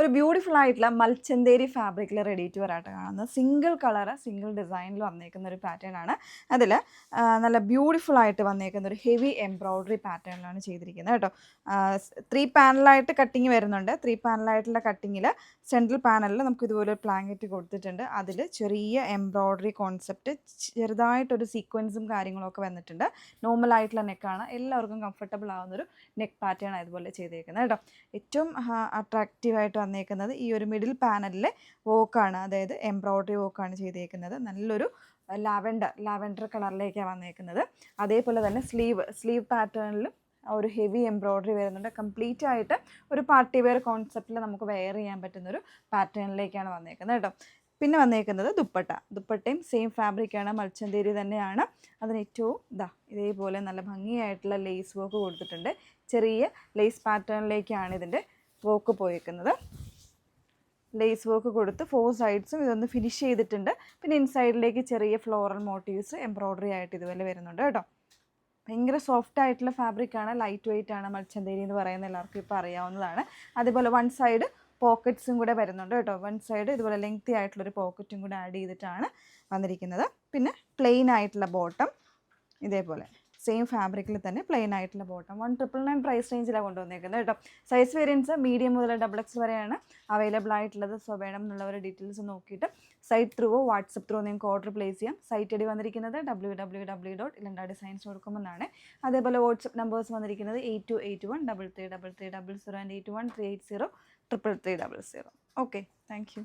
ഒരു ബ്യൂട്ടിഫുൾ ആയിട്ടുള്ള മൽച്ചന്തേരി ഫാബ്രിക്കിൽ റെഡി ടു വെയർ ആയിട്ട് കാണുന്നത് സിംഗിൾ കളറ് സിംഗിൾ ഡിസൈനിൽ വന്നേക്കുന്ന ഒരു പാറ്റേൺ ആണ്. അതിൽ നല്ല ബ്യൂട്ടിഫുൾ ആയിട്ട് വന്നേക്കുന്ന ഒരു ഹെവി എംബ്രോയ്ഡറി പാറ്റേണിലാണ് ചെയ്തിരിക്കുന്നത് കേട്ടോ. 3 പാനലായിട്ട് കട്ടിങ് വരുന്നുണ്ട്. 3 പാനലായിട്ടുള്ള കട്ടിങ്ങിൽ സെൻട്രൽ പാനലിൽ നമുക്ക് ഇതുപോലെ ഒരു പ്ലാങ്കറ്റ് കൊടുത്തിട്ടുണ്ട്. അതിൽ ചെറിയ എംബ്രോയ്ഡറി കോൺസെപ്റ്റ് ചെറുതായിട്ടൊരു സീക്വൻസും കാര്യങ്ങളൊക്കെ വന്നിട്ടുണ്ട്. നോർമൽ ആയിട്ടുള്ള നെക്കാണ്, എല്ലാവർക്കും കംഫർട്ടബിൾ ആവുന്നൊരു നെക്ക് പാറ്റേൺ ആയതുപോലെ ചെയ്തേക്കുന്നത് കേട്ടോ. ഏറ്റവും അട്രാക്റ്റീവായിട്ട് വന്നേക്കുന്നത് ഈ ഒരു മിഡിൽ പാനലിലെ വോക്കാണ്, അതായത് എംബ്രോയ്ഡറി വോക്കാണ് ചെയ്തേക്കുന്നത്. നല്ലൊരു ലാവൻഡർ കളറിലേക്കാണ് വന്നേക്കുന്നത്. അതേപോലെ തന്നെ സ്ലീവ് പാറ്റേണിലും ഒരു ഹെവി എംബ്രോയ്ഡറി വരുന്നുണ്ട്. കംപ്ലീറ്റ് ആയിട്ട് ഒരു പാർട്ടി വെയർ കോൺസെപ്റ്റിൽ നമുക്ക് വെയർ ചെയ്യാൻ പറ്റുന്നൊരു പാറ്റേണിലേക്കാണ് വന്നേക്കുന്നത് കേട്ടോ. പിന്നെ വന്നേക്കുന്നത് ദുപ്പട്ടയും സെയിം ഫാബ്രിക്കാണ്, മൽച്ചന്തേരി തന്നെയാണ്. അതിന് ഏറ്റവും ഇതേപോലെ നല്ല ഭംഗിയായിട്ടുള്ള ലേസ് വർക്ക് കൊടുത്തിട്ടുണ്ട്. ചെറിയ ലേസ് പാറ്റേണിലേക്കാണ് ഇതിൻ്റെ വർക്ക് പോയേക്കുന്നത്. ലേസ് വർക്ക് കൊടുത്ത് 4 സൈഡ്സും ഇതൊന്ന് ഫിനിഷ് ചെയ്തിട്ടുണ്ട്. പിന്നെ ഇൻസൈഡിലേക്ക് ചെറിയ ഫ്ലോറൽ മോട്ടീവ്സ് എംബ്രോയ്ഡറി ആയിട്ട് ഇതുപോലെ വരുന്നുണ്ട് കേട്ടോ. ഭയങ്കര സോഫ്റ്റ് ആയിട്ടുള്ള ഫാബ്രിക്കാണ്, ലൈറ്റ് വെയിറ്റ് ആണ്. മൽച്ചന്തേരി എന്ന് പറയുന്ന എല്ലാവർക്കും ഇപ്പോൾ അറിയാവുന്നതാണ്. അതേപോലെ 1 സൈഡ് പോക്കറ്റ്സും കൂടെ വരുന്നുണ്ട് കേട്ടോ. 1 സൈഡ് ഇതുപോലെ ലെങ്തി ആയിട്ടുള്ളൊരു പോക്കറ്റും കൂടെ ആഡ് ചെയ്തിട്ടാണ് വന്നിരിക്കുന്നത്. പിന്നെ പ്ലെയിൻ ആയിട്ടുള്ള ബോട്ടം, ഇതേപോലെ സെയിം ഫാബ്രിക്കിൽ തന്നെ പ്ലെയിൻ ആയിട്ടുള്ള ബോട്ടം. 199 പ്രൈസ് റേഞ്ചിലാണ് കൊണ്ടുവന്നേക്കുന്നത് കേട്ടോ. സൈസ് വേരിയൻസ് മീഡിയം മുതൽ XXL വരെയാണ് അവൈലബിൾ ആയിട്ടുള്ളത്. സോ വേണം എന്നുള്ളവർ ഡീറ്റെയിൽസ് നോക്കിയിട്ട് സൈറ്റ് ത്രൂവോ വാട്സപ്പ് ത്രൂവോ നിങ്ങൾക്ക് ഓർഡർ പ്ലേസ് ചെയ്യാം. സൈറ്റ് ഐഡി വന്നിരിക്കുന്നത് www.ilandadesigns.com എന്നാണ്. അതേപോലെ വാട്സപ്പ് നമ്പേഴ്സ് വന്നിരിക്കുന്നത് 8281 333300 and 81380380 33300. Okay, thank you.